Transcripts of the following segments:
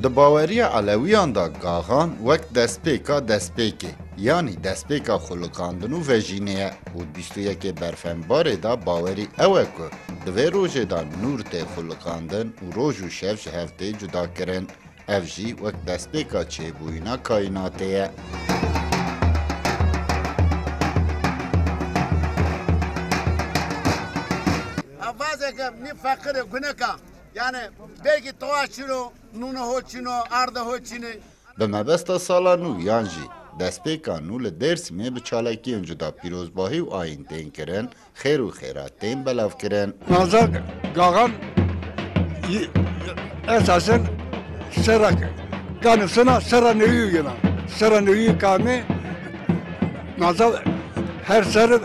Di baweriya Elewiyan da gaxan wek destpêka destpêkê yanî destpêka xulukandin û vejînê ye û bîst û yekê berfembarê da bawerî ew e ku di vê rojê da nûr tê xulukandin û roj û şev ji hev tê cudakirin. Ev jî wek destpêka çêbûyîna kaînatê ye. Avazeke ni fakir guneka yani belki toğa çino, nuna hoçino, arda hoçini. Bi mebesta sala nû yan jî destpêka nû li Dêrsimê bi çalakiyên cuda pîrozbahî û ayîn tên kirin, xêr û xêratên belav kirin. Nazar Gagan esasen serak kanısına seranıyı yine. Seranıyı kanı Nazar her sene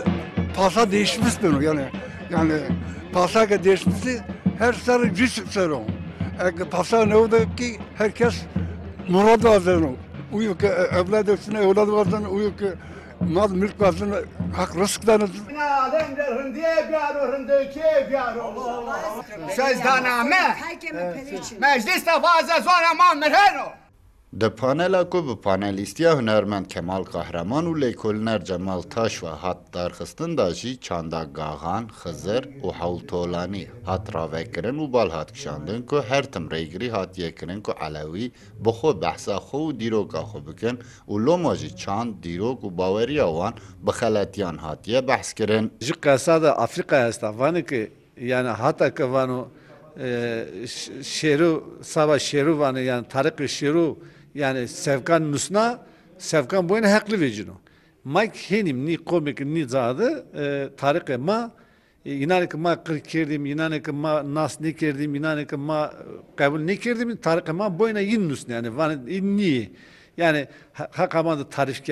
pasa değişmiş bunu yani pasa ki değişmişti her sene cüs seron. Pasa ne oldu ki herkes murad vazını. Uyuk evladı üstüne evladı vazını uyuk mal mülk vazını hak rızktan. Adam der hındiye biyaro hındiye biyaro. Sözdaname. Meclis de fazla sonra mammerheno. Di panela ku bi panelîstiya hunermend Kemal Kahraman û lêkolîner Cemal Taş ve hat darxistin da jî çanda Gaxan, Xizir û Hewltolanî hat ravekirin û bal hat kişandin ku her tim rêgirî hatiye kirin ku Elewî bi xwe behsa xwe û dîroka xwe bikin û loma jî çand, dîrok û baweriya wan bi xeletiyan hatiye behs kirin. Ji qesada Afrikaya est vanê ki yani hata ki vano şêrû sava şêrû vanê yani tariqê şêrû yani sevkan nusna sevkan boyun hekli vecino. Mak henim ni komik ni zadı tariqê ma inanı ki ma kır kerdim inanı ki ma nas ne kerdim inanı ki ma kabul ne kerdim tariqê ma boyuna yin nusna yani vanê ni yani hakamada tarif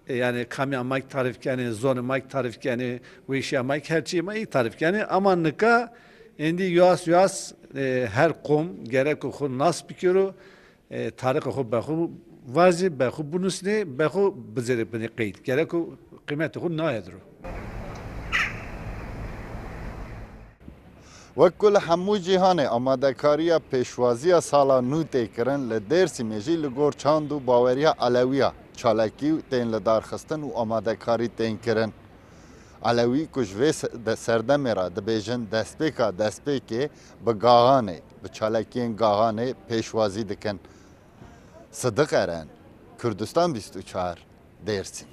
yani kamya mak tarif zonu mak tarif ve işe mak her şey mak tarif amanlıka endi yuas her kom gerek o nas bikiro tarih o bakhu vazi bakhu bunus ne bakhu bizere beni kayıt gerek o kıymeti o ne yadro. Wek ku li hemû cîhanê amadekariya pêşwaziya sala nû tê kirin li Dêrsimê jî li gor çand û baweriya Elewiya çalakî tên li darxistin û amadekarî tên kirin. Elewî ku ji vê serdemê ra dibêjin destpêka destpêkê bi gaxanê bi çalakiyên gaxanê pêşwazî dikin. Sıdık Eren, Kürdistan 24, Dêrsim.